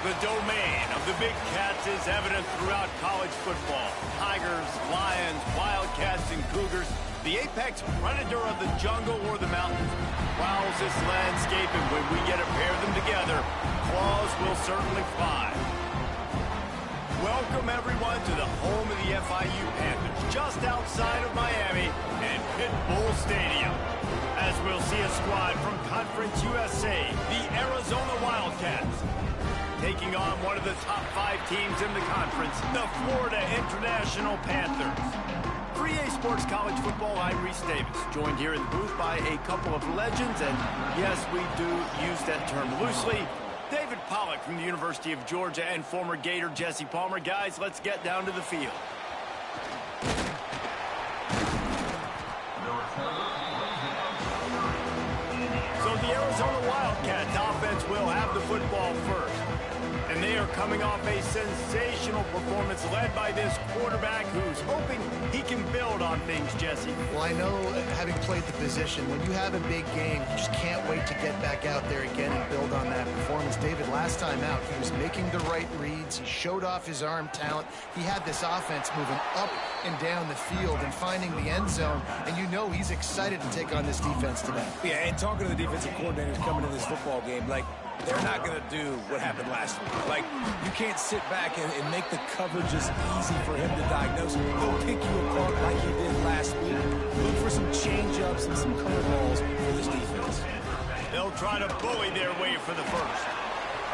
The domain of the big cats is evident throughout college football. Tigers, lions, wildcats, and cougars. The apex predator of the jungle or the mountains prowls this landscape, and when we get to pair them together, claws will certainly fly. Welcome, everyone, to the home of the FIU Panthers, just outside of Miami and Pit Bull Stadium. As we'll see a squad from Conference USA, the Arizona Wildcats, taking on one of the top 5 teams in the conference, the Florida International Panthers. 3A Sports College Football, I'm Reese Davis, joined here in the booth by a couple of legends, and yes, we do use that term loosely. David Pollack from the University of Georgia and former Gator Jesse Palmer. Guys, let's get down to the field. So the Arizona Wildcats offense will have the football first. And they are coming off a sensational performance led by this quarterback who's hoping he can build on things, Jesse. Well, I know, having played the position, when you have a big game, you just can't wait to get back out there again and build on that performance. David, last time out, he was making the right reads. He showed off his arm talent. He had this offense moving up and down the field and finding the end zone. And you know he's excited to take on this defense today. Yeah, and talking to the defensive coordinators coming in this football game, like, they're not going to do what happened last week. Like, you can't sit back and make the coverages easy for him to diagnose. He'll pick you apart like he did last week. Look for some change-ups and some curveballs for this defense. They'll try to bully their way for the first.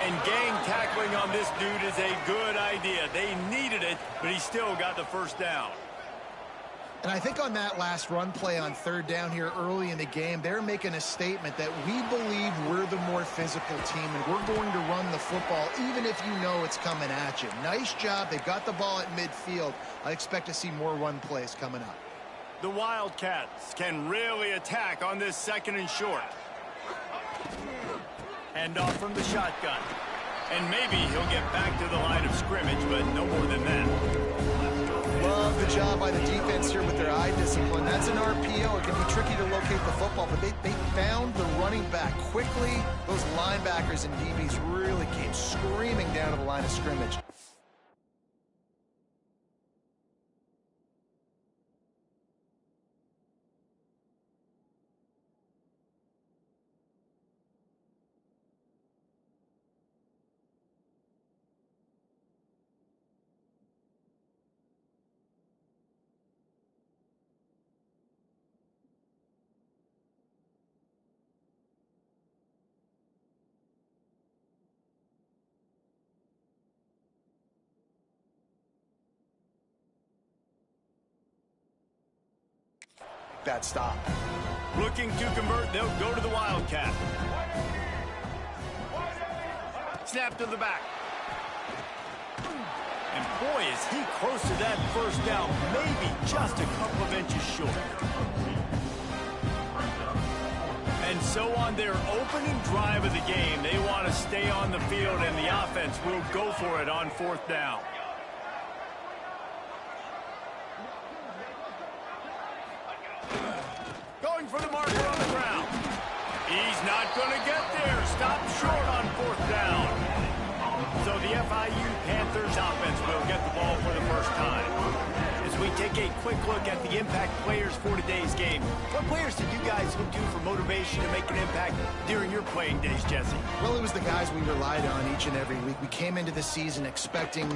And gang tackling on this dude is a good idea. They needed it, but he still got the first down. And I think on that last run play on third down here early in the game, they're making a statement that we believe we're the more physical team and we're going to run the football even if you know it's coming at you. Nice job. They've got the ball at midfield. I expect to see more run plays coming up. The Wildcats can really attack on this second and short. Hand off from the shotgun. And maybe he'll get back to the line of scrimmage, but no more than that. Love the job by the defense here with their eye discipline. That's an RPO. It can be tricky to locate the football, but they found the running back quickly. Those linebackers and DBs really came screaming down to the line of scrimmage. That stop. Looking to convert, they'll go to the Wildcat. Snap to the back. And boy, is he close to that first down, maybe just a couple of inches short. And so on their opening drive of the game, they want to stay on the field, and the offense will go for it on fourth down. For the marker on the ground. He's not going to get there. Stop short on fourth down. So the FIU Panthers offense will get the ball for the first time. As we take a quick look at the impact players for today's game, what players did you guys look to for motivation to make an impact during your playing days, Jesse? Well, it was the guys we relied on each and every week. We came into the season expecting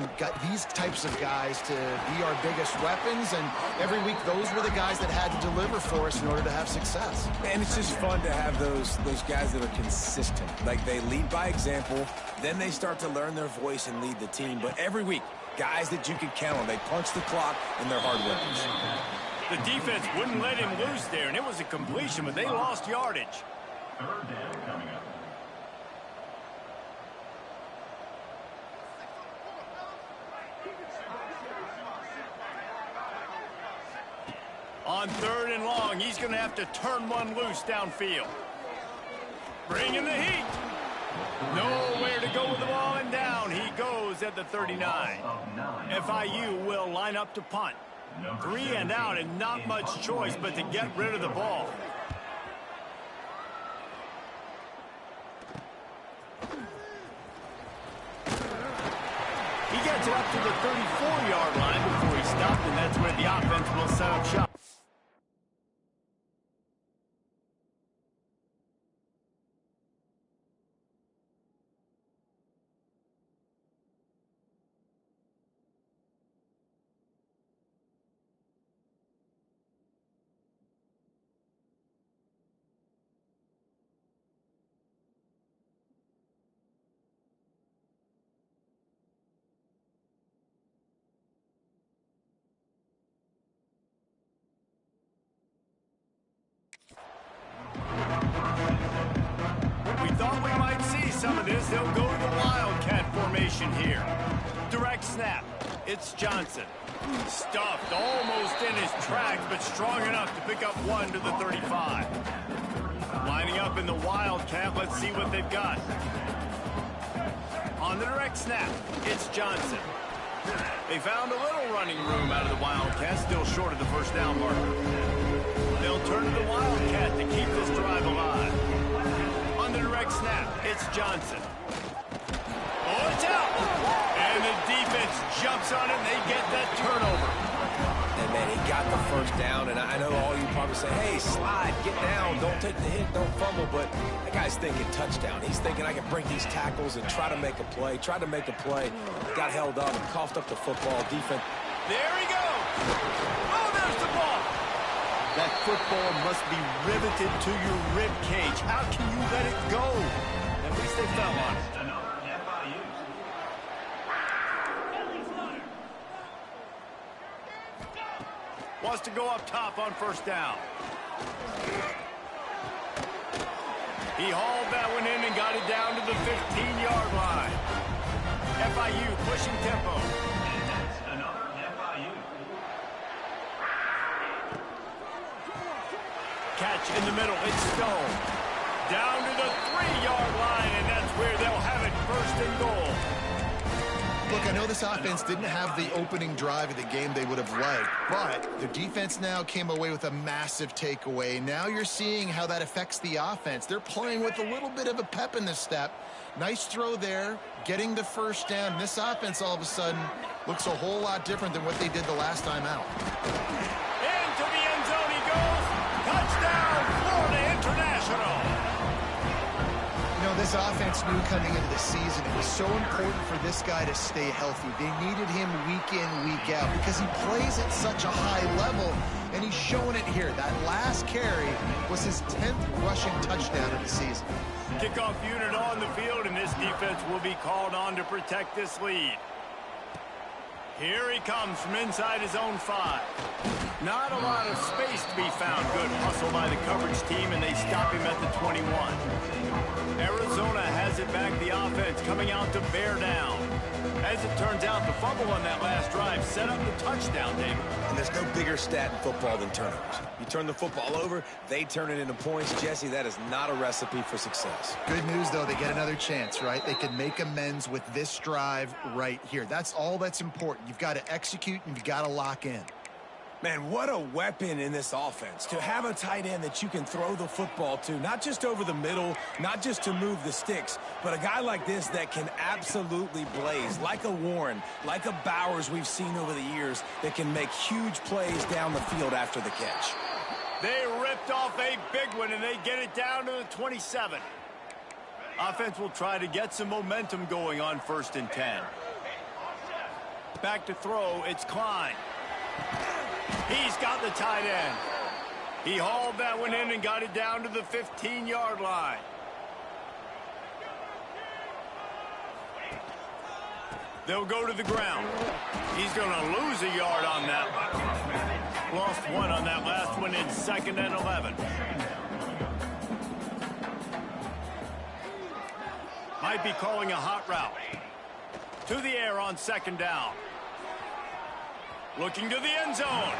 these types of guys to be our biggest weapons, and every week those were the guys that had to deliver for us in order to have success. And it's just fun to have those guys that are consistent. Like, they lead by example, then they start to learn their voice and lead the team. But every week, guys that you can count on. They punch the clock, and they're hard workers. The defense wouldn't let him loose there, and it was a completion, but they lost yardage. Third down coming up. On third and long, he's going to have to turn one loose downfield. Bring in the heat. Nowhere to go with the ball, and down he goes at the 39. FIU will line up to punt. 3 and out, and not much choice but to get rid of the ball. gets it up to the 34-yard line before he stopped, and that's where the offense will set up shop. We thought we might see some of this. They'll go to the Wildcat formation here. Direct snap. It's Johnson. Stuffed almost in his tracks, but strong enough to pick up one to the 35. Lining up in the Wildcat. Let's see what they've got. On the direct snap, it's Johnson. They found a little running room out of the Wildcat, still short of the first down marker. They'll turn to the Wildcat to keep this drive alive. On the direct snap, it's Johnson. Oh, it's out! And the defense jumps on it, and they get that turnover. And, man, he got the first down, and I know all you probably say, hey, slide, get down, don't take the hit, don't fumble, but that guy's thinking touchdown. He's thinking I can break these tackles and try to make a play, got held up and coughed up the football. Defense. There he goes! Oh, there's the ball! That football must be riveted to your rib cage. How can you let it go? At least they fell on it. Another FIU. Wants to go up top on first down. He hauled that one in and got it down to the 15-yard line. FIU pushing tempo. And that's another FIU. Catch in the middle. It's Stone. Down to the 3-yard line, and that's where they'll have it first and goal. Look, I know this offense didn't have the opening drive of the game they would have liked, but the defense now came away with a massive takeaway. Now you're seeing how that affects the offense. They're playing with a little bit of a pep in the step. Nice throw there, getting the first down. This offense all of a sudden looks a whole lot different than what they did the last time out. Into the end zone he goes. Touchdown, Florida International. You know, this offense knew coming into the season it was so important for this guy to stay healthy. They needed him week in, week out because he plays at such a high level, and he's showing it here. That last carry was his 10th rushing touchdown of the season. Kickoff unit on the field, and this defense will be called on to protect this lead. Here he comes from inside his own 5. Not a lot of space to be found. Good hustle by the coverage team, and they stop him at the 21. Arizona has it back. The offense coming out to bear down. As it turns out, the fumble on that last drive set up the touchdown, David. And there's no bigger stat in football than turnovers. You turn the football over, they turn it into points. Jesse, that is not a recipe for success. Good news, though, they get another chance, right? They can make amends with this drive right here. That's all that's important. You've got to execute, and you've got to lock in. Man, what a weapon in this offense. To have a tight end that you can throw the football to, not just over the middle, not just to move the sticks, but a guy like this that can absolutely blaze, like a Warren, like a Bowers we've seen over the years, that can make huge plays down the field after the catch. They ripped off a big one, and they get it down to the 27. Offense will try to get some momentum going on 1st and 10. Back to throw, it's Klein. He's got the tight end. He hauled that one in and got it down to the 15-yard line. They'll go to the ground. He's going to lose a yard on that one. Lost one on that last one in 2nd and 11. Might be calling a hot route. To the air on 2nd down. Looking to the end zone.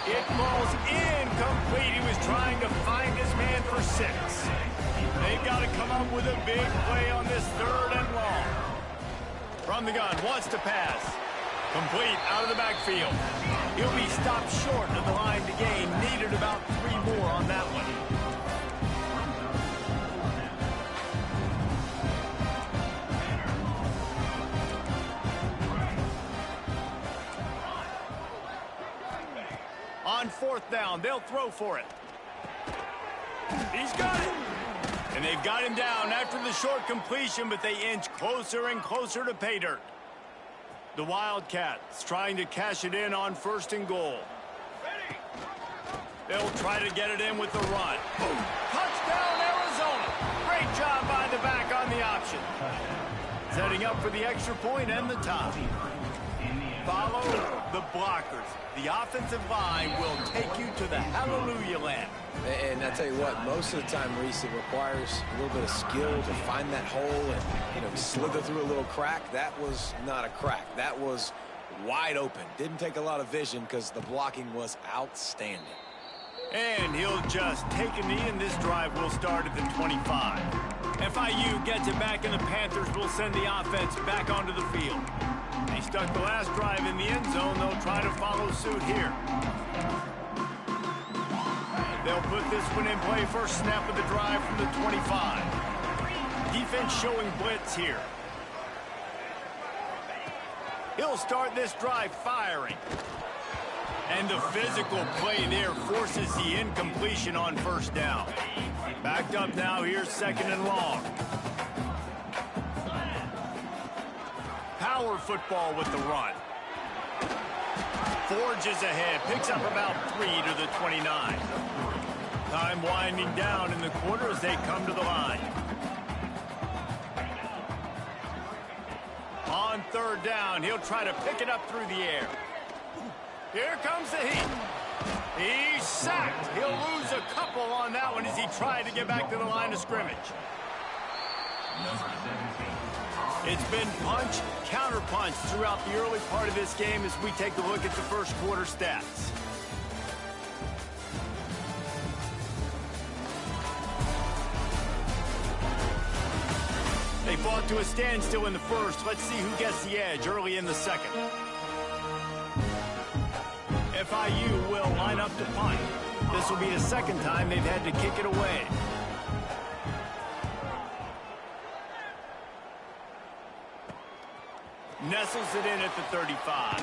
It falls incomplete. He was trying to find his man for 6. They've got to come up with a big play on this 3rd and long. From the gun, wants to pass. Complete out of the backfield. He'll be stopped short of the line to gain. Needed about 3 more on that one. On 4th down, they'll throw for it. He's got it. And they've got him down after the short completion, but they inch closer and closer to pay dirt. The Wildcats trying to cash it in on 1st and goal. They'll try to get it in with the run. Touchdown, Arizona. Great job by the back on the option. Setting up for the extra point and the tie. Follow the blockers. The offensive line will take you to the hallelujah land. And I tell you what, most of the time, Reese, it requires a little bit of skill to find that hole and, slither through a little crack. That was not a crack. That was wide open. Didn't take a lot of vision because the blocking was outstanding. And he'll just take a knee, and this drive will start at the 25. FIU gets it back, and the Panthers will send the offense back onto the field. They stuck the last drive in the end zone. They'll try to follow suit here. They'll put this one in play. First snap of the drive from the 25. Defense showing blitz here. He'll start this drive firing. And the physical play there forces the incompletion on 1st down. Backed up now. Here's 2nd and long. Power football with the run. Forges ahead. Picks up about 3 to the 29. Time winding down in the quarter as they come to the line. On 3rd down, he'll try to pick it up through the air. Here comes the heat. He's sacked. He'll lose a couple on that one as he tried to get back to the line of scrimmage. It's been punch, counter punch throughout the early part of this game as we take a look at the first quarter stats. They fought to a standstill in the first. Let's see who gets the edge early in the second. FIU will line up to punt. This will be the 2nd time they've had to kick it away. Nestles it in at the 35.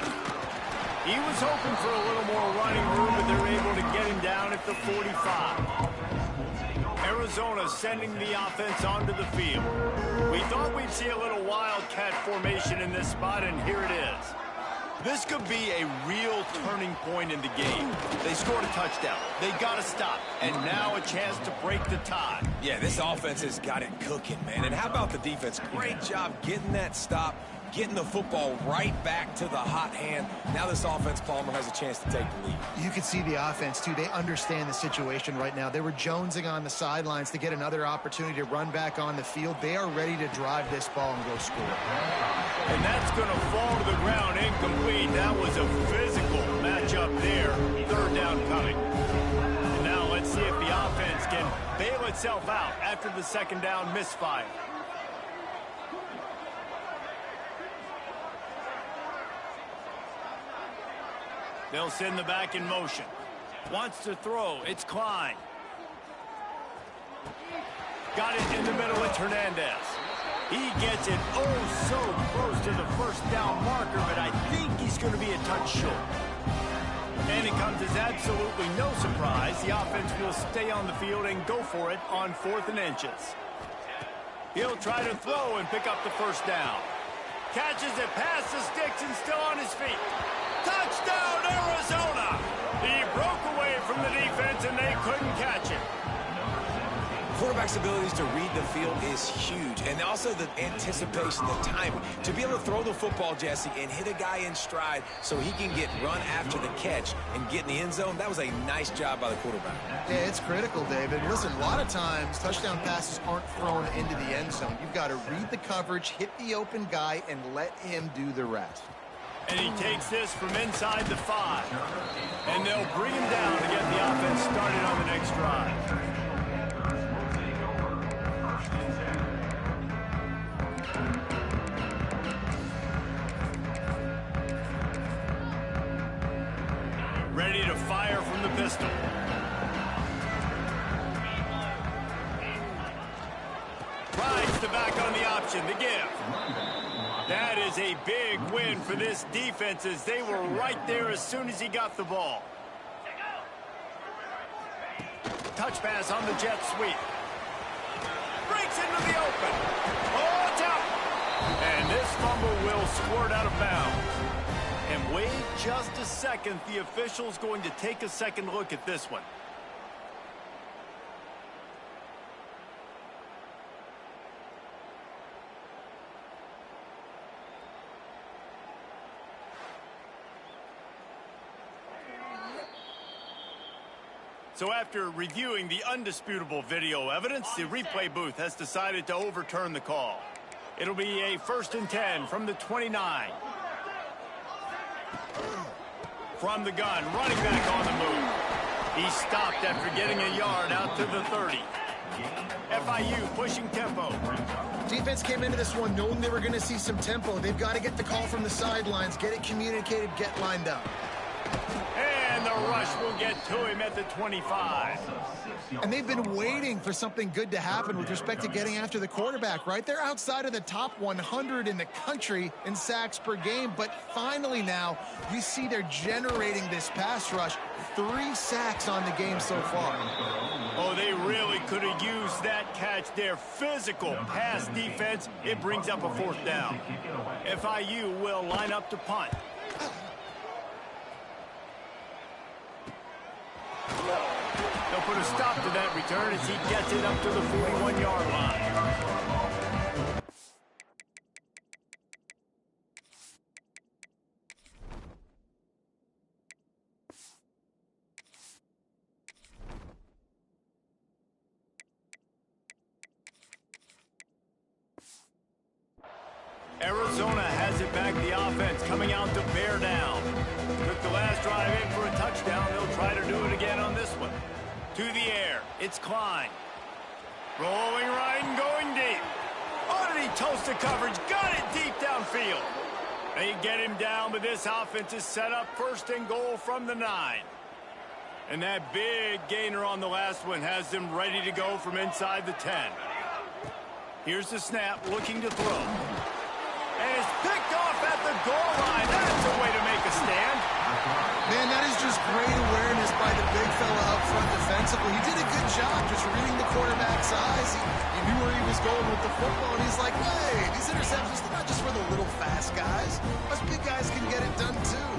He was hoping for a little more running room, but they're able to get him down at the 45. Arizona sending the offense onto the field. We thought we'd see a little Wildcat formation in this spot, and here it is. This could be a real turning point in the game. They scored a touchdown. They got to stop. And now a chance to break the tie. Yeah, this offense has got it cooking, man. And how about the defense? Great job getting that stop, getting the football right back to the hot hand. Now this offense, Palmer, has a chance to take the lead. You can see the offense, too. They understand the situation right now. They were jonesing on the sidelines to get another opportunity to run back on the field. They are ready to drive this ball and go score. And that's going to fall to the ground incomplete. That was a physical matchup there. 3rd down coming. And now let's see if the offense can bail itself out after the 2nd down misfire. They'll send the back in motion. Wants to throw. It's Klein. Got it in the middle. It's Hernandez. He gets it so close to the 1st down marker, but I think he's going to be a touch short. And it comes as absolutely no surprise. The offense will stay on the field and go for it on 4th and inches. He'll try to throw and pick up the 1st down. Catches it past the sticks and still on his feet. Touchdown, Arizona! He broke away from the defense and they couldn't catch it. Quarterback's abilities to read the field is huge, and also the anticipation, the timing. To be able to throw the football, Jesse, and hit a guy in stride so he can get run after the catch and get in the end zone, that was a nice job by the quarterback. Yeah, it's critical, David. Listen, a lot of times touchdown passes aren't thrown into the end zone. You've got to read the coverage, hit the open guy, and let him do the rest. And he takes this from inside the 5. And they'll bring him down to get the offense started on the next drive. Ready to fire from the pistol. Rides the back on the option, the give. That is a big win for this defense as they were right there as soon as he got the ball. touch pass on the jet sweep. Breaks into the open. Oh, it's out. And this fumble will squirt out of bounds. And wait just a second. The official's going to take a second look at this one. So after reviewing the undisputable video evidence, the replay booth has decided to overturn the call. It'll be a 1st and 10 from the 29. From the gun, running back on the move. He stopped after getting a yard out to the 30. FIU pushing tempo. Defense came into this one knowing they were going to see some tempo. They've got to get the call from the sidelines, get it communicated, get lined up. And the rush will get to him at the 25. And they've been waiting for something good to happen with respect to getting after the quarterback, right? They're outside of the top 100 in the country in sacks per game, but finally now you see they're generating this pass rush. 3 sacks on the game so far. Oh, they really could have used that catch. Their physical pass defense, it brings up a 4th down. FIU will line up to punt. They'll put a stop to that return as he gets it up to the 41-yard line. Arizona has it back. The offense coming out to bear down. Took the last drive in for a touchdown. They'll try to do it again on this one. To the air. It's Klein. Rolling right and going deep. Oh, did he toast the coverage? Got it deep downfield. They get him down, but this offense is set up 1st and goal from the 9. And that big gainer on the last one has them ready to go from inside the 10. Here's the snap, looking to throw. And it's picked off at the goal line. That's a way to make a stand. Man, that is just great awareness by the big fella up front defensively. He did a good job just reading the quarterback's eyes. He knew where he was going with the football, and he's like, hey, these interceptions, they're not just for the little fast guys. Us big guys can get it done too.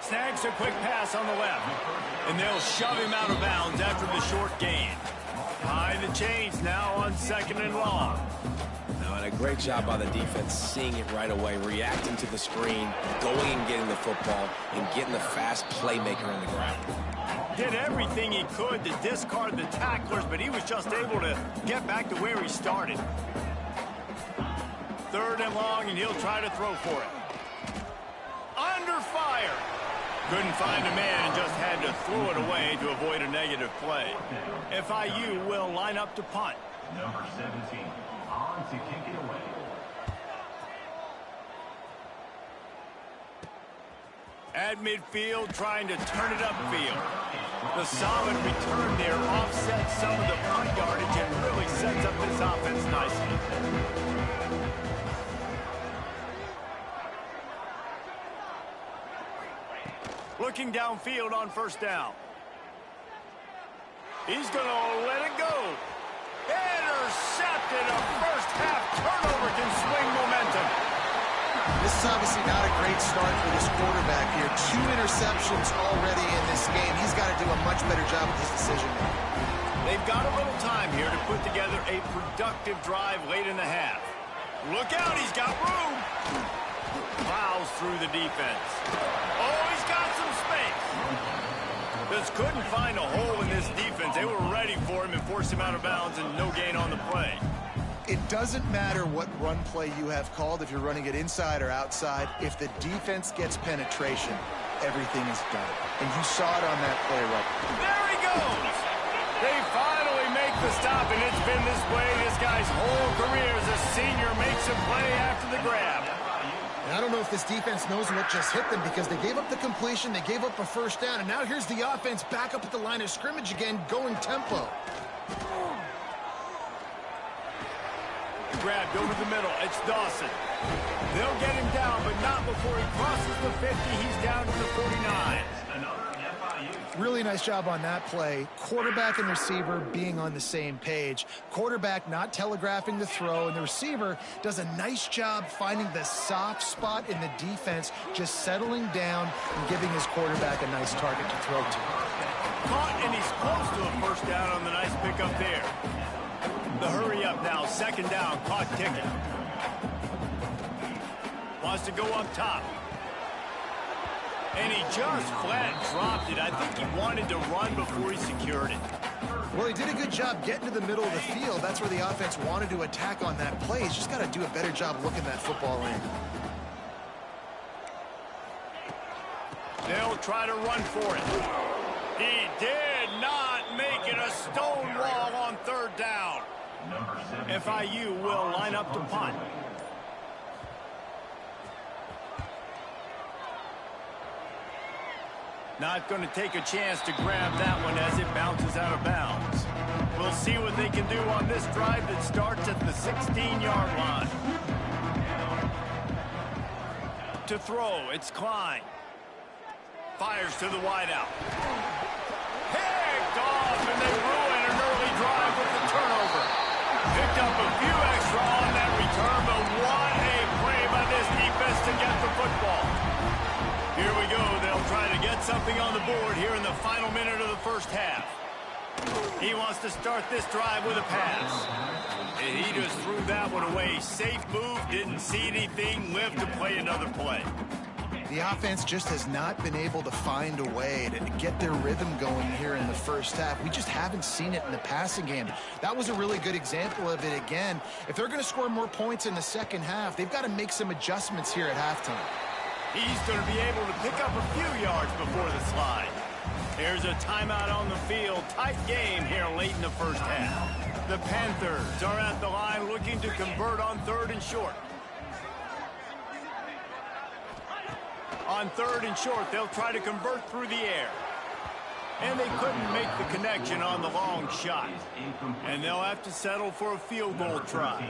Snags a quick pass on the left, and they'll shove him out of bounds after the short gain. Behind the chains now on 2nd and long. And a great job by the defense, seeing it right away, reacting to the screen, going and getting the football, and getting the fast playmaker on the ground. Did everything he could to discard the tacklers, but he was just able to get back to where he started. 3rd and long, and he'll try to throw for it. Under fire. Couldn't find a man and just had to throw it away to avoid a negative play. FIU will line up to punt. Number 17, on to kick it away. At midfield, trying to turn it upfield. The solid return there offsets some of the punt yardage and really sets up this offense nicely. Looking downfield on 1st down. He's going to let it go. Intercepted. A first-half turnover can swing momentum. This is obviously not a great start for this quarterback here. 2 interceptions already in this game. He's got to do a much better job with his decision-making. They've got a little time here to put together a productive drive late in the half. Look out, he's got room. Plows through the defense. Oh, he's got some space. Just couldn't find a hole in this defense. They were ready for him and forced him out of bounds, and no gain on the play. It doesn't matter what run play you have called, if you're running it inside or outside. If the defense gets penetration, everything is done. And you saw it on that play right. There he goes. They finally make the stop, and it's been this way this guy's whole career as a senior makes a play after the grab. And I don't know if this defense knows what just hit them, because they gave up the completion, they gave up a 1st down, and now here's the offense back up at the line of scrimmage again, going tempo. grabbed over the middle. It's Dawson. They'll get him down, but not before he crosses the 50. He's down to the 49. Really nice job on that play. Quarterback and receiver being on the same page. Quarterback not telegraphing the throw, and the receiver does a nice job finding the soft spot in the defense, just settling down and giving his quarterback a nice target to throw to. Caught, and he's close to a first down on the nice pickup there. The hurry up now, second down, clock ticking. Wants to go up top. And he just flat dropped it. I think he wanted to run before he secured it. Well, he did a good job getting to the middle of the field. That's where the offense wanted to attack on that play. He's just got to do a better job looking that football in. They'll try to run for it. He did not make it a stone wall on third down. FIU will line up to punt. Not going to take a chance to grab that one as it bounces out of bounds. We'll see what they can do on this drive that starts at the 16-yard line. To throw, it's Klein. Fires to the wideout. Picked off, and they ruin an early drive with the turnover. Picked up a few extra on that return, but what a play by this defense to get the football. Here we go. They'll try to get something on the board here in the final minute of the first half. He wants to start this drive with a pass. And he just threw that one away. Safe move, didn't see anything, lived to play another play. The offense just has not been able to find a way to get their rhythm going here in the first half. We just haven't seen it in the passing game. That was a really good example of it again. If they're going to score more points in the second half, they've got to make some adjustments here at halftime. He's going to be able to pick up a few yards before the slide. There's a timeout on the field. Tight game here late in the first half. The Panthers are at the line looking to convert on third and short. On third and short, they'll try to convert through the air. And they couldn't make the connection on the long shot. And they'll have to settle for a field goal try.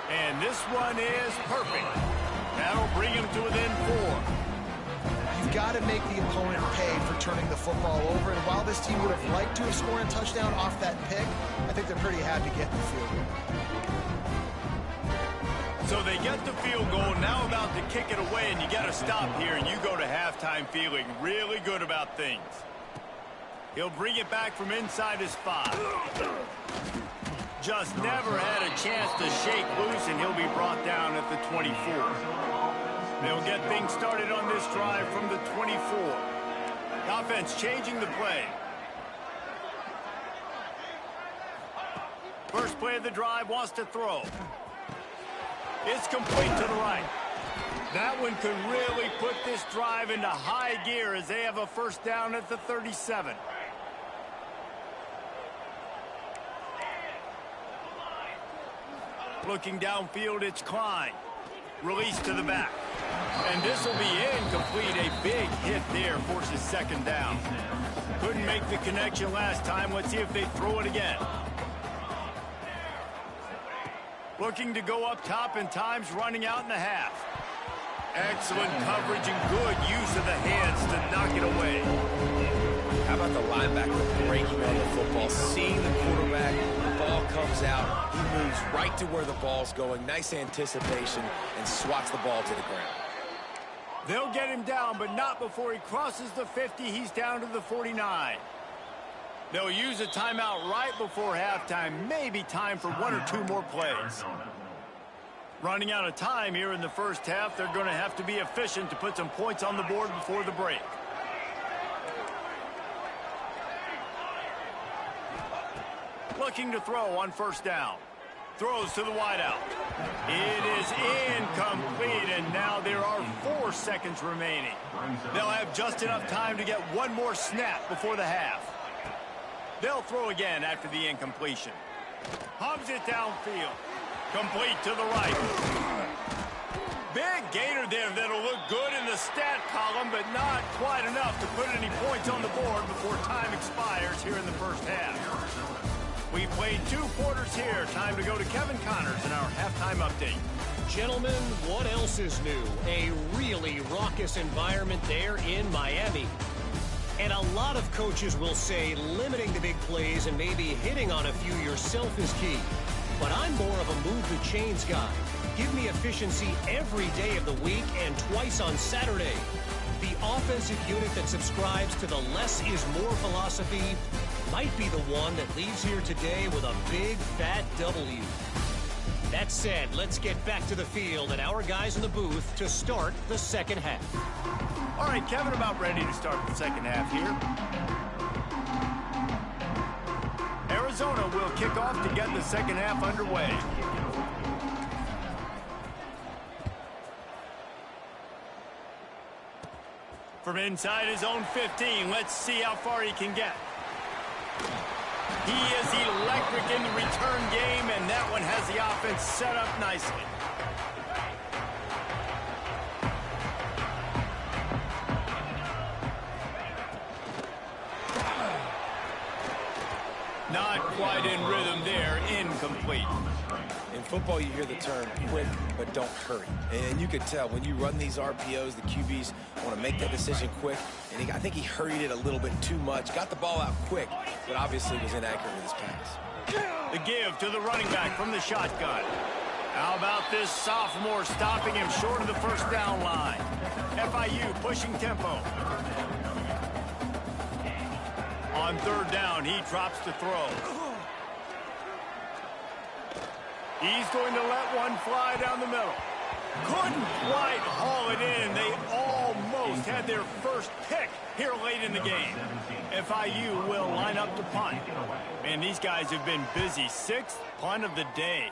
And this one is perfect. That'll bring him to within 4. You've got to make the opponent pay for turning the football over. And while this team would have liked to have scored a touchdown off that pick, I think they're pretty happy getting the field goal. So they get the field goal, now about to kick it away, and you got to stop here, and you go to halftime feeling really good about things. He'll bring it back from inside his 5. Just never had a chance to shake loose, and he'll be brought down at the 24. They'll get things started on this drive from the 24. Offense changing the play. First play of the drive, wants to throw. It's complete to the right. That one could really put this drive into high gear as they have a first down at the 37. Looking downfield, it's Klein. Release to the back. And this will be incomplete. A big hit there forces second down. Couldn't make the connection last time. Let's see if they throw it again. Looking to go up top, and time's running out in the half. Excellent coverage and good use of the hands to knock it away. How about the linebacker breaking on the football, seeing the quarterback, the ball comes out, he moves right to where the ball's going, nice anticipation, and swats the ball to the ground. They'll get him down, but not before he crosses the 50. He's down to the 49. They'll use a timeout right before halftime, maybe time for 1 or 2 more plays. Running out of time here in the first half, they're going to have to be efficient to put some points on the board before the break. Looking to throw on first down. Throws to the wideout. It is incomplete, and now there are 4 seconds remaining. They'll have just enough time to get one more snap before the half. They'll throw again after the incompletion. Hums it downfield. Complete to the right. Big gainer there that'll look good in the the stat column, but not quite enough to put any points on the board before time expires here in the first half. We've played 2 quarters here. Time to go to Kevin Connors in our halftime update. Gentlemen, what else is new? A really raucous environment there in Miami. And a lot of coaches will say limiting the big plays and maybe hitting on a few yourself is key. But I'm more of a move the chains guy. Give me efficiency every day of the week and twice on Saturday. The offensive unit that subscribes to the less is more philosophy might be the one that leaves here today with a big fat W. That said, let's get back to the field and our guys in the booth to start the second half. All right, Kevin, about ready to start the second half here. Arizona will kick off to get the second half underway. From inside his own 15, let's see how far he can get. He is electric in the return game, and that one has the offense set up nicely. Not quite in rhythm there, incomplete. In football, you hear the term quick, but don't hurry. And you can tell when you run these RPOs, the QBs want to make that decision quick. And I think he hurried it a little bit too much. Got the ball out quick, but obviously was inaccurate with his pass. The give to the running back from the shotgun. How about this sophomore stopping him short of the first down line? FIU pushing tempo. On third down, he drops to throw. He's going to let one fly down the middle. Couldn't quite haul it in. They almost had their first pick here late in the game. FIU will line up to punt. Man, these guys have been busy. 6th punt of the day.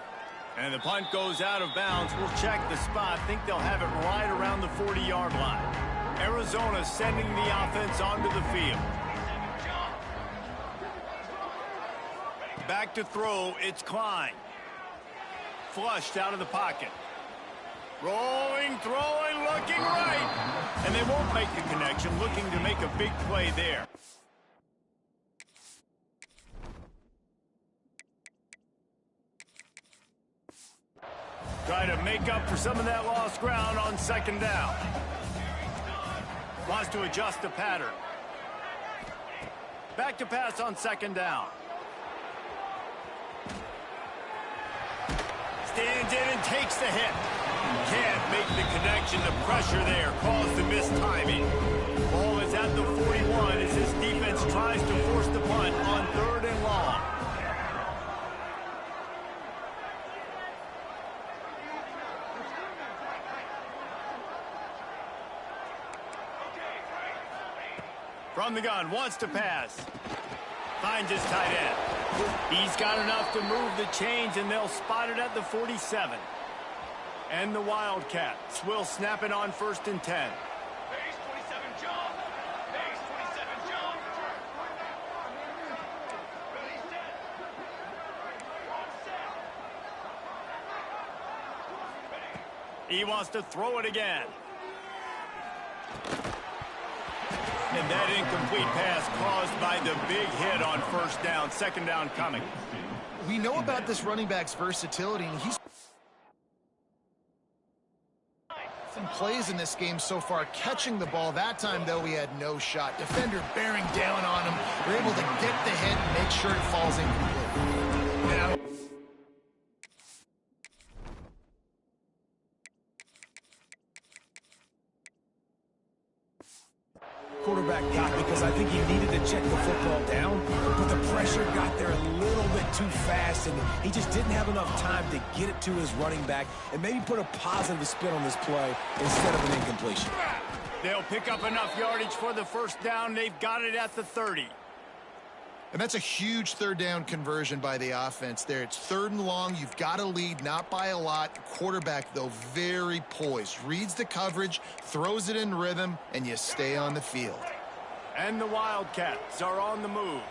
And the punt goes out of bounds. We'll check the spot. Think they'll have it right around the 40-yard line. Arizona sending the offense onto the field. Back to throw, it's Klein. Flushed out of the pocket. Rolling, throwing, looking right. And they won't make the connection, looking to make a big play there. Try to make up for some of that lost ground on second down. Wants to adjust the pattern. Back to pass on second down. Stands in and takes the hit. Can't make the connection. The pressure there caused the missed timing. Ball is at the 41 as his defense tries to force the punt on third and long. From the gun, wants to pass. Finds his tight end. He's got enough to move the chains, and they'll spot it at the 47. And the Wildcats will snap it on 1st and 10. Base 27 jump. Base 27 jump. Ready, set. He wants to throw it again. And that incomplete pass caused by the big hit on first down. Second down coming. We know about this running back's versatility, and he's some plays in this game so far catching the ball. That time, though, he had no shot. Defender bearing down on him. We're able to get the hit and make sure it falls incomplete. Now, Quarterback got because I think he needed to check the football down, but the pressure got there a little bit too fast, and he just didn't have enough time to get it to his running back and maybe put a positive spin on this play instead of an incompletion. They'll pick up enough yardage for the first down. They've got it at the 30. and that's a huge third down conversion by the offense there. It's 3rd and long. You've got to lead, not by a lot. Quarterback, though, very poised. Reads the coverage, throws it in rhythm, and you stay on the field. And the Wildcats are on the move.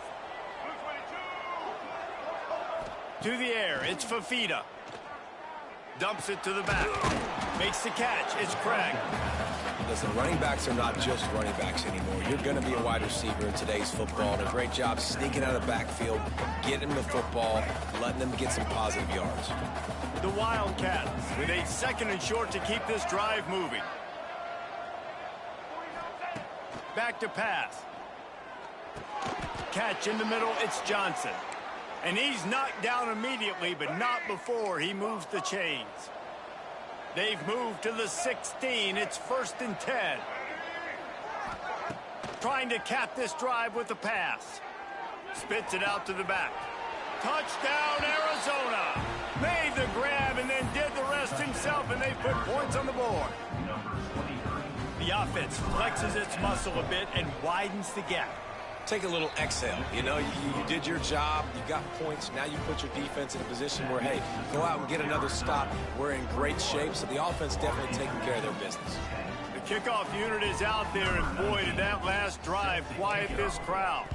To the air, it's Fafita. Dumps it to the back. Makes the catch, it's Craig. Listen, running backs are not just running backs anymore. You're going to be a wide receiver in today's football, and a great job sneaking out of the backfield, getting them the football, letting them get some positive yards. The Wildcats with a 2nd and short to keep this drive moving. Back to pass. Catch in the middle, it's Johnson. And he's knocked down immediately, but not before he moves the chains. They've moved to the 16. It's 1st and 10. Trying to cap this drive with the pass. Spits it out to the back. Touchdown, Arizona. Made the grab and then did the rest himself, and they put points on the board. The offense flexes its muscle a bit and widens the gap. Take a little exhale. You know, you did your job. You got points. Now you put your defense in a position where, hey, go out and get another stop. We're in great shape, so the offense definitely taking care of their business. The kickoff unit is out there, and boy, did that last drive quiet this crowd.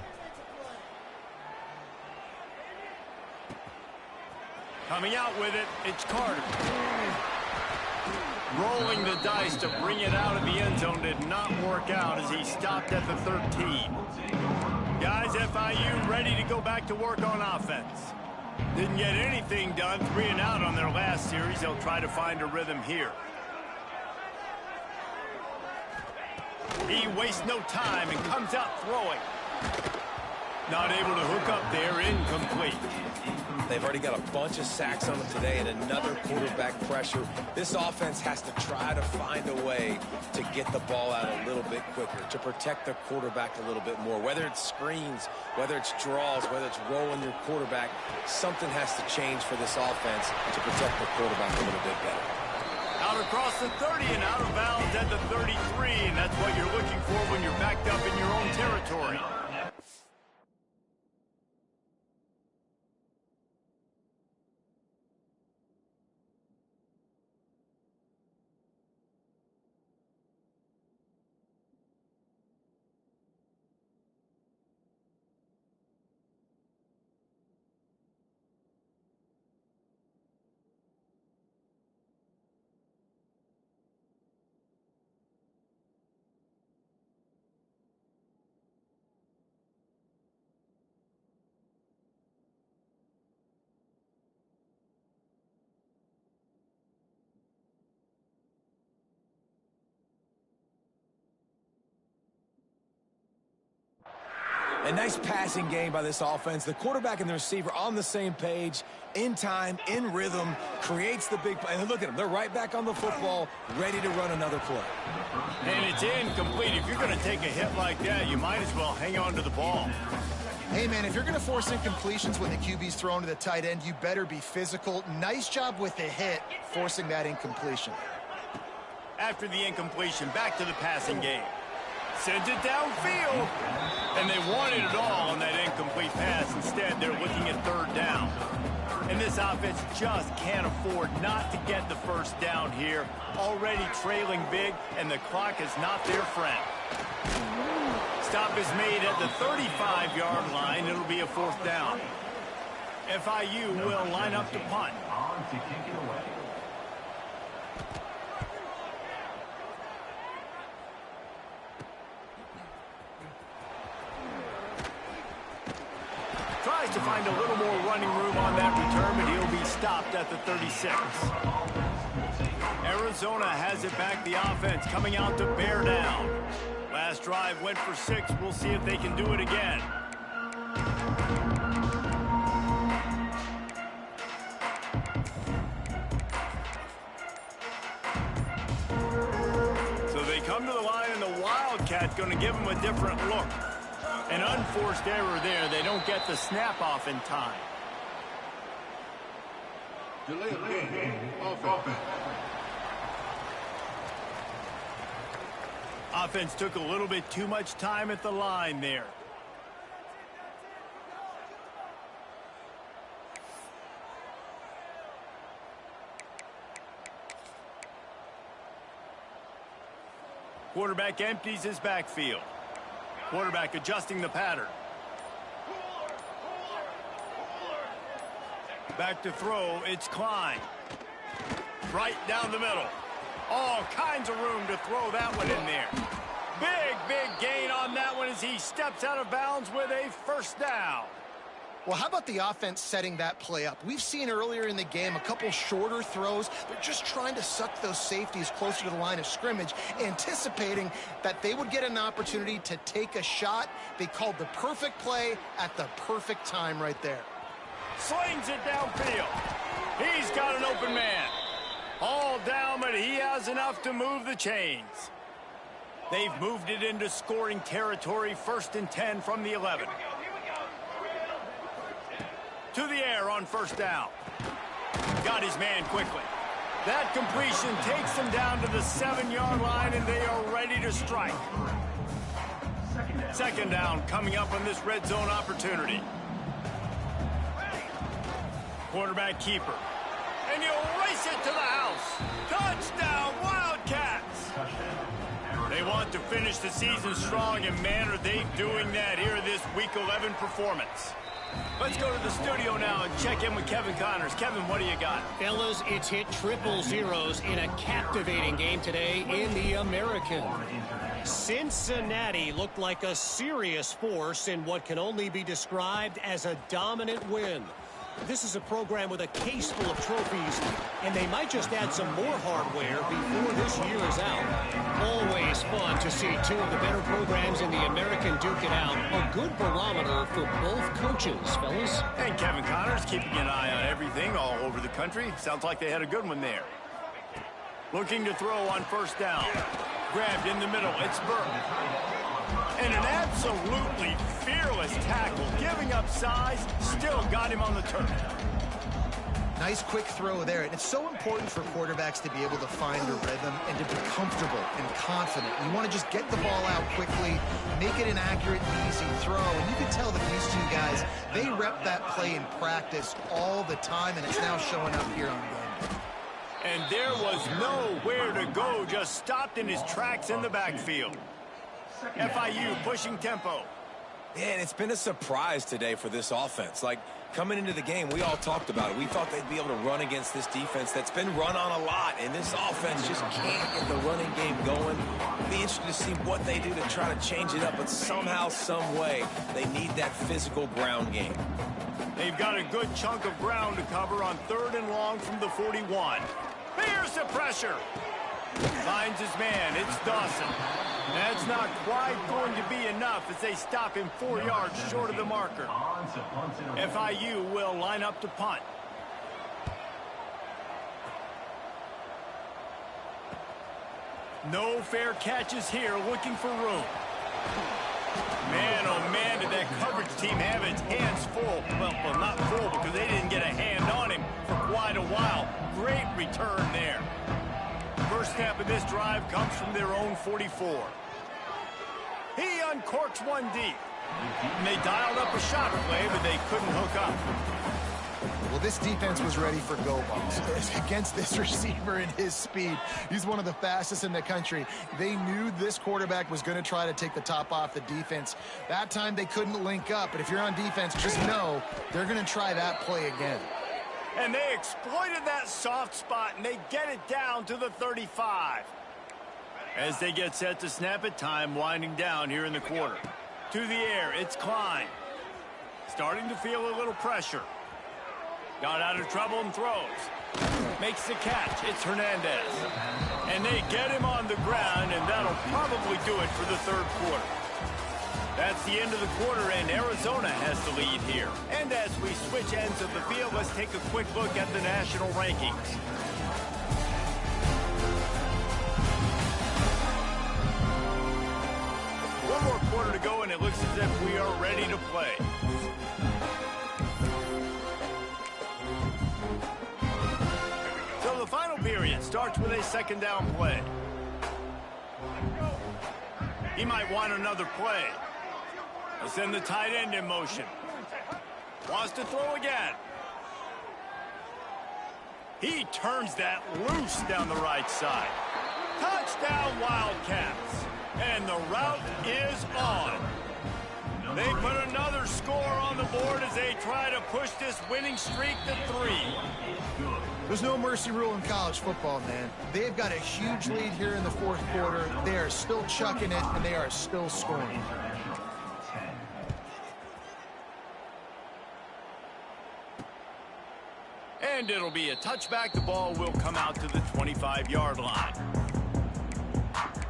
Coming out with it, it's Carter. Rolling the dice to bring it out of the end zone did not work out as he stopped at the 13. Guys, FIU ready to go back to work on offense. Didn't get anything done, 3 and out on their last series. They'll try to find a rhythm here. He wastes no time and comes out throwing. Not able to hook up there, incomplete. They've already got a bunch of sacks on them today and another quarterback pressure. This offense has to try to find a way to get the ball out a little bit quicker, to protect their quarterback a little bit more. Whether it's screens, whether it's draws, whether it's rolling your quarterback, something has to change for this offense to protect the quarterback a little bit better. Out across the 30 and out of bounds at the 33, and that's what you're looking for when you're backed up in your own territory. A nice passing game by this offense. The quarterback and the receiver on the same page, in time, in rhythm, creates the big play. And look at them. They're right back on the football, ready to run another play. And it's incomplete. If you're going to take a hit like that, you might as well hang on to the ball. Hey, man, if you're going to force incompletions when the QB's thrown to the tight end, you better be physical. Nice job with the hit, forcing that incompletion. After the incompletion, back to the passing game. Sends it downfield. And they wanted it all on that incomplete pass. Instead, they're looking at 3rd down. And this offense just can't afford not to get the 1st down here. Already trailing big, and the clock is not their friend. Stop is made at the 35-yard line. It'll be a 4th down. FIU will line up to punt. On to kick it away. Tries to find a little more running room on that return, but he'll be stopped at the 36. Arizona has it back, the offense coming out to bear down. Last drive went for 6. We'll see if they can do it again. So they come to the line, and the Wildcat going to give them a different look. An unforced error there. They don't get the snap off in time. Offense took a little bit too much time at the line there. Quarterback empties his backfield. Quarterback adjusting the pattern. Back to throw, it's Klein. Right down the middle. All kinds of room to throw that one in there. Big gain on that one as he steps out of bounds with a first down. Well, how about the offense setting that play up? We've seen earlier in the game a couple shorter throws. They're just trying to suck those safeties closer to the line of scrimmage, anticipating that they would get an opportunity to take a shot. They called the perfect play at the perfect time right there. Slings it downfield. He's got an open man. All down, but he has enough to move the chains. They've moved it into scoring territory, 1st and 10 from the 11. To the air on first down. Got his man quickly. That completion takes them down to the 7-yard line, and they are ready to strike. Second down coming up on this red zone opportunity. Quarterback keeper. And you race it to the house. Touchdown, Wildcats! They want to finish the season strong, and man, are they doing that here in this Week 11 performance. Let's go to the studio now and check in with Kevin Connors. Kevin, what do you got? Fellas, it's hit triple zeros in a captivating game today in the American. Cincinnati looked like a serious force in what can only be described as a dominant win. This is a program with a case full of trophies, and they might just add some more hardware before this year is out. Always fun to see two of the better programs in the American duke it out. A good barometer for both coaches, fellas. And Kevin Connors keeping an eye on everything all over the country. Sounds like they had a good one there. Looking to throw on first down. Grabbed in the middle. It's Burke. And an absolutely fearless tackle, giving up size, still got him on the turf. Nice quick throw there. And it's so important for quarterbacks to be able to find a rhythm and to be comfortable and confident. You want to just get the ball out quickly, make it an accurate, easy throw. And you can tell that these two guys, they rep that play in practice all the time, and it's now showing up here on game day. And there was nowhere to go, just stopped in his tracks in the backfield. FIU pushing tempo. Yeah, and it's been a surprise today for this offense. Like, coming into the game, we all talked about it. We thought they'd be able to run against this defense that's been run on a lot, and this offense just can't get the running game going. It'll be interesting to see what they do to try to change it up, but somehow, some way, they need that physical ground game. They've got a good chunk of ground to cover on 3rd and long from the 41. Here's the pressure. Finds his man. It's Dawson. That's not quite going to be enough as they stop him 4 yards short of the marker. FIU will line up to punt. No fair catches here, looking for room. Man, oh man, did that coverage team have its hands full. Well, not full because they didn't get a hand on him for quite a while. Great return there. First snap of this drive comes from their own 44. He uncorks one deep. And they dialed up a shot play, but they couldn't hook up. Well, this defense was ready for go balls against this receiver and his speed. He's one of the fastest in the country. They knew this quarterback was going to try to take the top off the defense. That time they couldn't link up, but if you're on defense, just know they're going to try that play again. And they exploited that soft spot, and they get it down to the 35. As they get set to snap it, time winding down here in the quarter. To the air, it's Klein. Starting to feel a little pressure. Got out of trouble and throws. Makes the catch. It's Hernandez. And they get him on the ground, and that'll probably do it for the 3rd quarter. That's the end of the quarter, and Arizona has the lead here. And as we switch ends of the field, let's take a quick look at the national rankings. One more quarter to go, and it looks as if we are ready to play. So the final period starts with a 2nd down play. He might want another play. They'll send the tight end in motion. Wants to throw again. He turns that loose down the right side. Touchdown, Wildcats. And the route is on. They put another score on the board as they try to push this winning streak to 3. There's no mercy rule in college football, man. They've got a huge lead here in the fourth quarter. They are still chucking it, and they are still scoring. And it'll be a touchback. The ball will come out to the 25-yard line.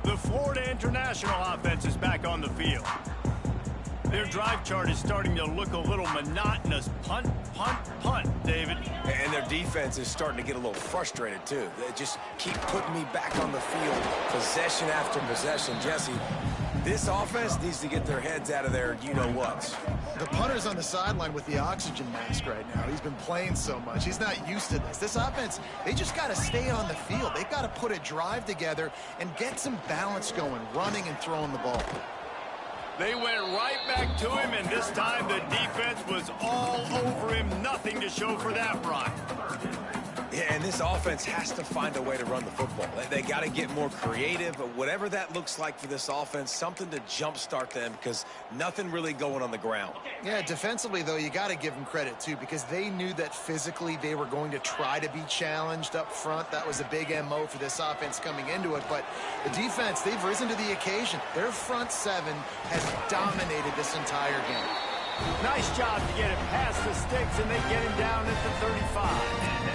The Florida International offense is back on the field. Their drive chart is starting to look a little monotonous. Punt, punt, punt, David. And their defense is starting to get a little frustrated, too. They just keep putting me back on the field, possession after possession. Jesse, this offense needs to get their heads out of their you-know-whats. The punter's on the sideline with the oxygen mask right now. He's been playing so much. He's not used to this. This offense, they just got to stay on the field. They've got to put a drive together and get some balance going, running and throwing the ball. They went right back to him, and this time the defense was all over him. Nothing to show for that run. Yeah, and this offense has to find a way to run the football. They got to get more creative, but whatever that looks like for this offense, something to jumpstart them because nothing really going on the ground. Yeah, defensively, though, you got to give them credit, too, because they knew that physically they were going to try to be challenged up front. That was a big MO for this offense coming into it, but the defense, they've risen to the occasion. Their front seven has dominated this entire game. Nice job to get it past the sticks, and they get him down at the 35.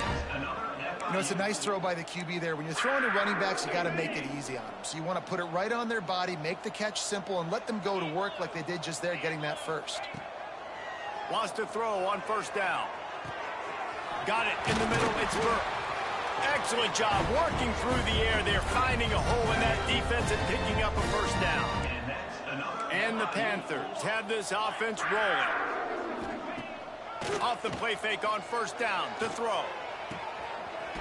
You know, it's a nice throw by the QB there. When you're throwing to running backs, you got to make it easy on them. So you want to put it right on their body, make the catch simple, and let them go to work like they did just there, getting that first. Wants to throw on first down. Got it in the middle. It's Burke. Excellent job working through the air there, finding a hole in that defense and picking up a first down. And the Panthers have this offense rolling. Off the play fake on first down to throw.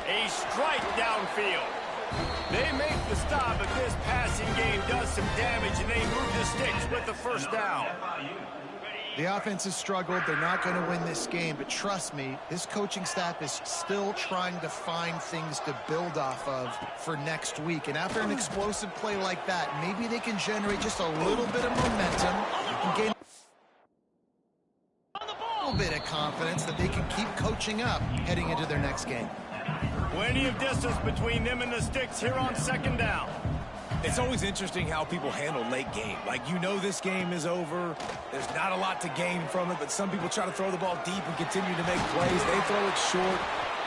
A strike downfield. They make the stop, but this passing game does some damage, and they move the sticks with the first down. The offense has struggled. They're not going to win this game, but trust me, this coaching staff is still trying to find things to build off of for next week. And after an explosive play like that, maybe they can generate just a little bit of momentum and gain a little bit of confidence that they can keep coaching up heading into their next game. Plenty of distance between them and the sticks here on second down. It's always interesting how people handle late game. Like, you know this game is over. There's not a lot to gain from it, but some people try to throw the ball deep and continue to make plays. They throw it short.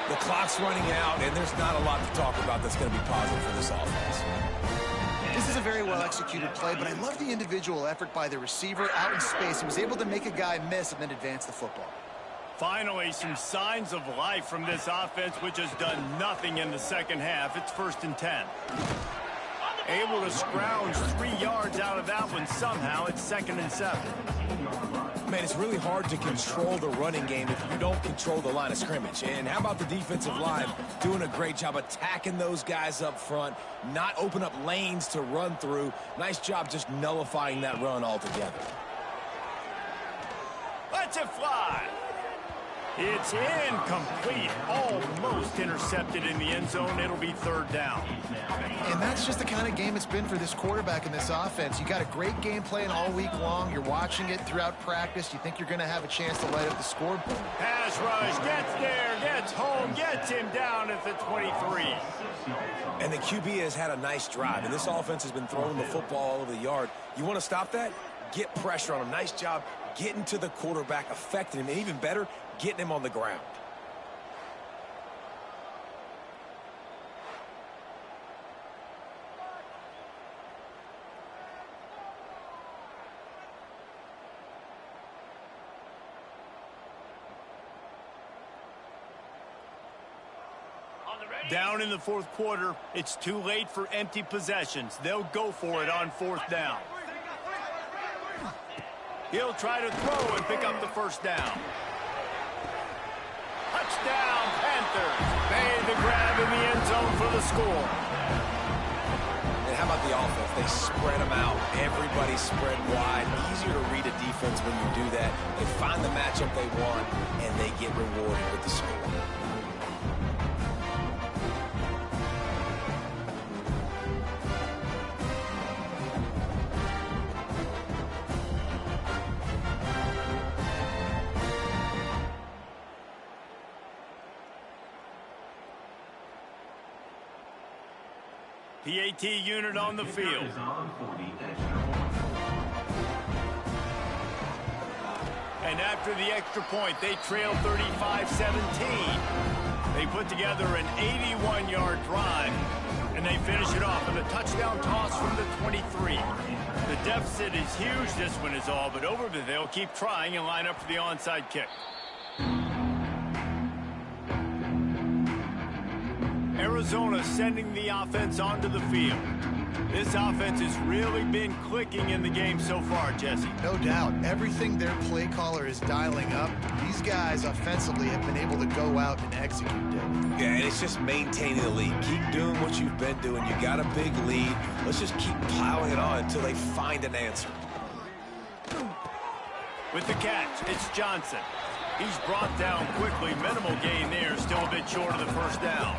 The clock's running out, and there's not a lot to talk about that's going to be positive for this offense. This is a very well-executed play, but I love the individual effort by the receiver out in space. He was able to make a guy miss and then advance the football. Finally, some signs of life from this offense, which has done nothing in the second half. It's 1st and 10. Able to scrounge 3 yards out of that one somehow. It's 2nd and 7. Man, it's really hard to control the running game if you don't control the line of scrimmage. And how about the defensive line doing a great job attacking those guys up front, not open up lanes to run through. Nice job just nullifying that run altogether. Let's it fly. It's incomplete, almost intercepted in the end zone. It'll be 3rd down. And that's just the kind of game it's been for this quarterback in this offense. You got a great game plan all week long. You're watching it throughout practice. You think you're going to have a chance to light up the scoreboard. Pass rush, gets there, gets home, gets him down at the 23. And the QB has had a nice drive, and this offense has been throwing the football all over the yard. You want to stop that? Get pressure on him. Nice job getting to the quarterback, affecting him, and even better, getting him on the ground. Down in the 4th quarter, it's too late for empty possessions. They'll go for it on 4th down. He'll try to throw and pick up the first down. Touchdown, Panthers. Made the grab in the end zone for the score. And how about the offense? They spread them out. Everybody spread wide. Easier to read a defense when you do that. They find the matchup they want, and they get rewarded with the score. PAT unit on the field. Is on for the extra point. And after the extra point, they trail 35-17. They put together an 81-yard drive, and they finish it off with a touchdown toss from the 23. The deficit is huge, this one is all, but over, but they'll keep trying and line up for the onside kick. Arizona sending the offense onto the field. This offense has really been clicking in the game so far, Jesse. No doubt. Everything their play caller is dialing up, these guys offensively have been able to go out and execute it. Yeah, and it's just maintaining the lead. Keep doing what you've been doing. You got a big lead. Let's just keep piling it on until they find an answer. With the catch, it's Johnson. He's brought down quickly. Minimal gain there, still a bit short of the first down.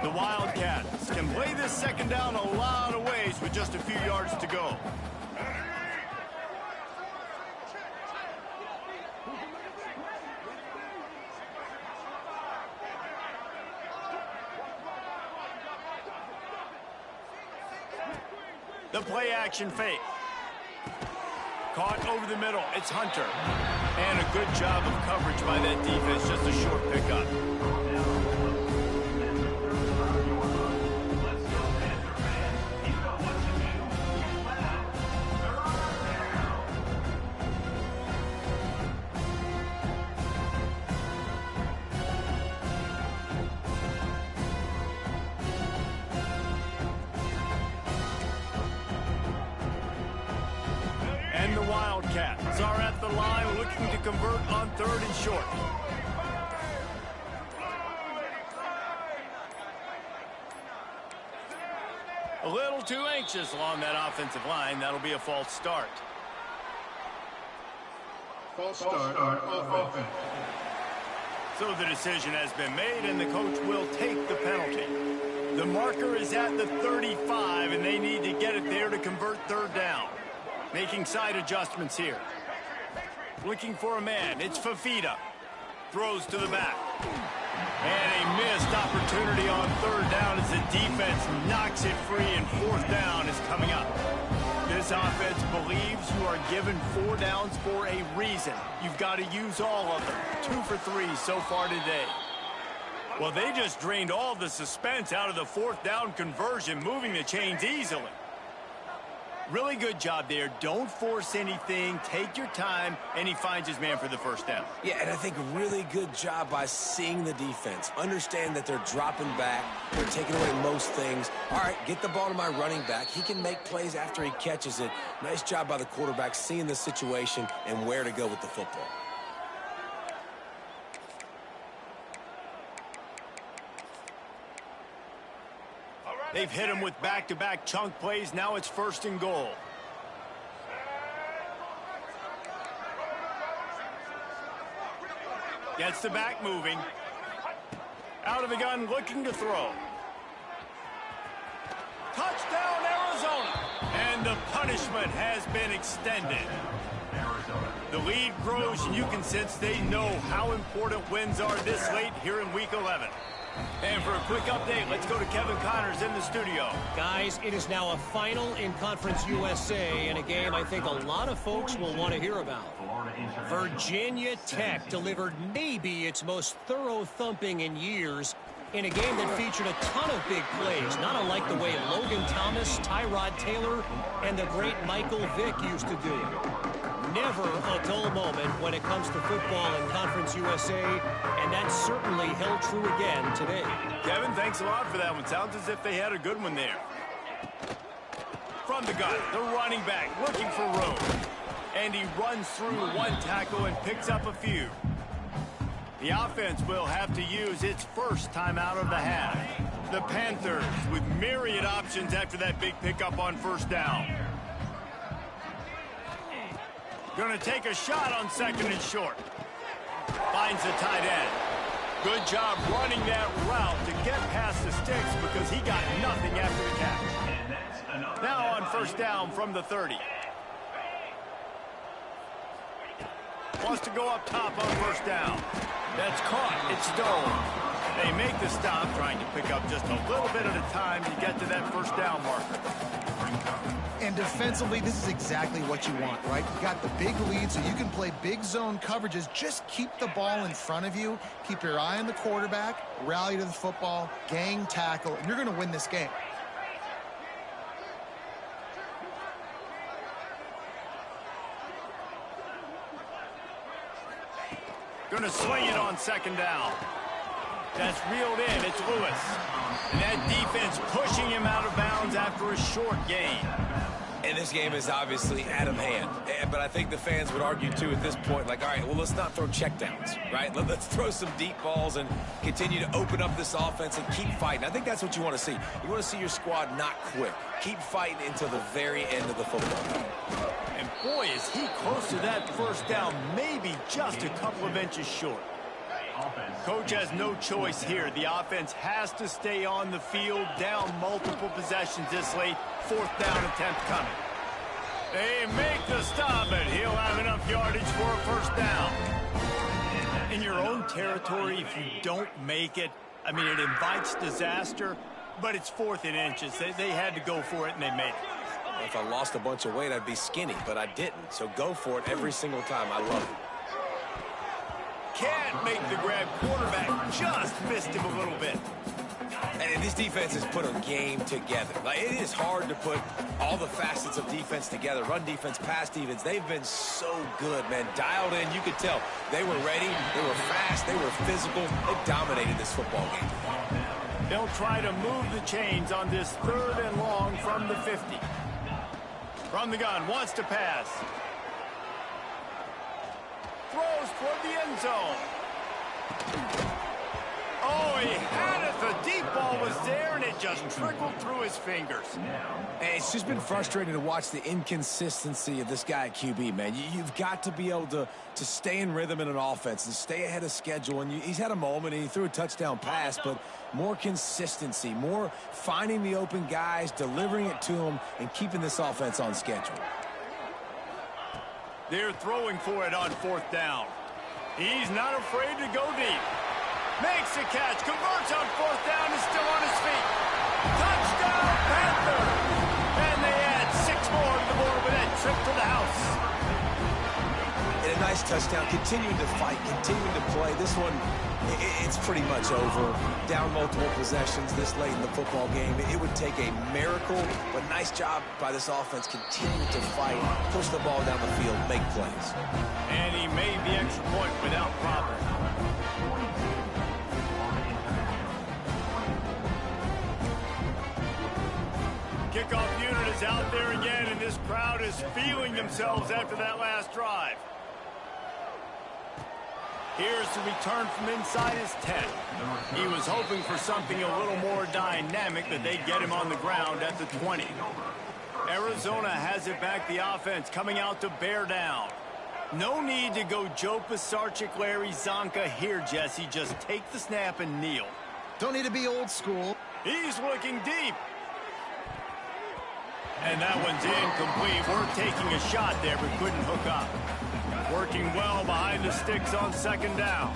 The Wildcats can play this second down a lot of ways with just a few yards to go. The play action fake. Caught over the middle. It's Hunter. And a good job of coverage by that defense. Just a short pickup. And the Wildcats are at the line looking to convert on 3rd and short. A little too anxious along that offensive line. That'll be a false start. False start offense. So the decision has been made, and the coach will take the penalty. The marker is at the 35, and they need to get it there to convert 3rd down. Making side adjustments here. Looking for a man. It's Fafita. Throws to the back. And a missed opportunity on 3rd down as the defense knocks it free, and 4th down is coming up. This offense believes you are given 4 downs for a reason. You've got to use all of them. 2 for 3 so far today. Well, they just drained all the suspense out of the 4th down conversion, moving the chains easily. Really good job there. Don't force anything. Take your time, and he finds his man for the 1st down. Yeah, and I think really good job by seeing the defense. Understand that they're dropping back. They're taking away most things. All right, get the ball to my running back. He can make plays after he catches it. Nice job by the quarterback seeing the situation and where to go with the football. They've hit him with back-to-back chunk plays. Now it's 1st and goal. Gets the back moving. Out of the gun, looking to throw. Touchdown, Arizona. And the punishment has been extended. The lead grows, and you can sense they know how important wins are this late here in Week 11. And for a quick update, let's go to Kevin Connors in the studio. Guys, it is now a final in Conference USA in a game I think a lot of folks will want to hear about. Virginia Tech delivered maybe its most thorough thumping in years in a game that featured a ton of big plays, not unlike the way Logan Thomas, Tyrod Taylor, and the great Michael Vick used to do it. Never a dull moment when it comes to football in Conference USA, and that certainly held true again today. Kevin, thanks a lot for that one. Sounds as if they had a good one there. From the gun, the running back looking for room. And he runs through 1 tackle and picks up a few. The offense will have to use its first time out of the half. The Panthers with myriad options after that big pickup on 1st down. Going to take a shot on 2nd and short. Finds the tight end. Good job running that route to get past the sticks because he got nothing after the catch. Now on 1st down from the 30. Wants to go up top on 1st down. That's caught. It's Stone. They make the stop, trying to pick up just a little bit at a time to get to that first down marker. And defensively, this is exactly what you want, right? You got the big lead, so you can play big zone coverages. Just keep the ball in front of you. Keep your eye on the quarterback. Rally to the football. Gang tackle. And you're going to win this game. Going to swing it on second down. That's reeled in. It's Lewis. And that defense pushing him out of bounds after a short gain. And this game is obviously out of hand. But I think the fans would argue, too, at this point, like, all right, well, let's not throw checkdowns, right? Let's throw some deep balls and continue to open up this offense and keep fighting. I think that's what you want to see. You want to see your squad not quit. Keep fighting until the very end of the football game. And, boy, is he close to that first down, maybe just a couple of inches short. Coach has no choice here. The offense has to stay on the field, down multiple possessions this late. Fourth down attempt coming. They make the stop, and he'll have enough yardage for a first down. In your own territory, if you don't make it, I mean, it invites disaster, but it's 4th and inches. They had to go for it, and they made it. If I lost a bunch of weight, I'd be skinny, but I didn't. So go for it every single time. I love it. Can't make the grab. Quarterback just missed him a little bit. And this defense has put a game together. Like, it is hard to put all the facets of defense together. Run defense, pass defense. They've been so good, man. Dialed in. You could tell they were ready. They were fast. They were physical. They dominated this football game. They'll try to move the chains on this 3rd and long from the 50. From the gun, wants to pass. Throws toward the end zone. Oh, he had it. The deep ball was there, and it just trickled through his fingers. And it's just been frustrating to watch the inconsistency of this guy at QB, man. You've got to be able to stay in rhythm in an offense and stay ahead of schedule. And he's had a moment, and he threw a touchdown pass, but more consistency, more finding the open guys, delivering it to them, and keeping this offense on schedule. They're throwing for it on 4th down. He's not afraid to go deep. Makes the catch, converts on 4th down, is still on his feet. Touchdown, Panthers! And they add 6 more to the board with that trip to the house. And a nice touchdown, continuing to fight, continuing to play. This one, it's pretty much over. Down multiple possessions this late in the football game. It would take a miracle, but nice job by this offense continuing to fight, push the ball down the field, make plays. And he made the extra point without problem. Kickoff unit is out there again, and this crowd is feeling themselves after that last drive. Here's the return from inside his 10. He was hoping for something a little more dynamic, that they'd get him on the ground at the 20. Arizona has it back, the offense coming out to bear down. No need to go Joe Pisarcik, Larry Zonka here, Jesse. Just take the snap and kneel. Don't need to be old school. He's looking deep. And that one's incomplete. We're taking a shot there, but couldn't hook up. Working well behind the sticks on 2nd down.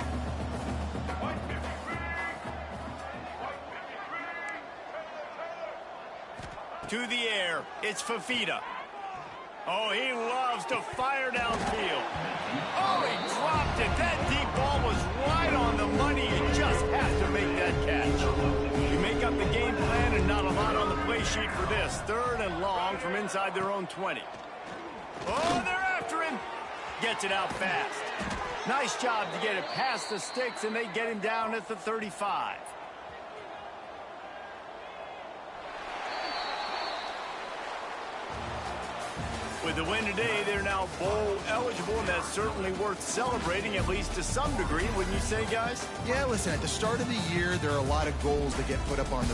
To the air, it's Fafita. Oh, he loves to fire downfield. Oh, he dropped it. That deep ball was right on the money. You just have to make that catch. You make up the game plan, and not a lot on the play sheet for this. 3rd and long from inside their own 20. Oh, they're after him. Gets it out fast. Nice job to get it past the sticks, and they get him down at the 35. With the win today, they're now bowl eligible, and that's certainly worth celebrating, at least to some degree, wouldn't you say, guys? Yeah, listen, at the start of the year, there are a lot of goals that get put up on the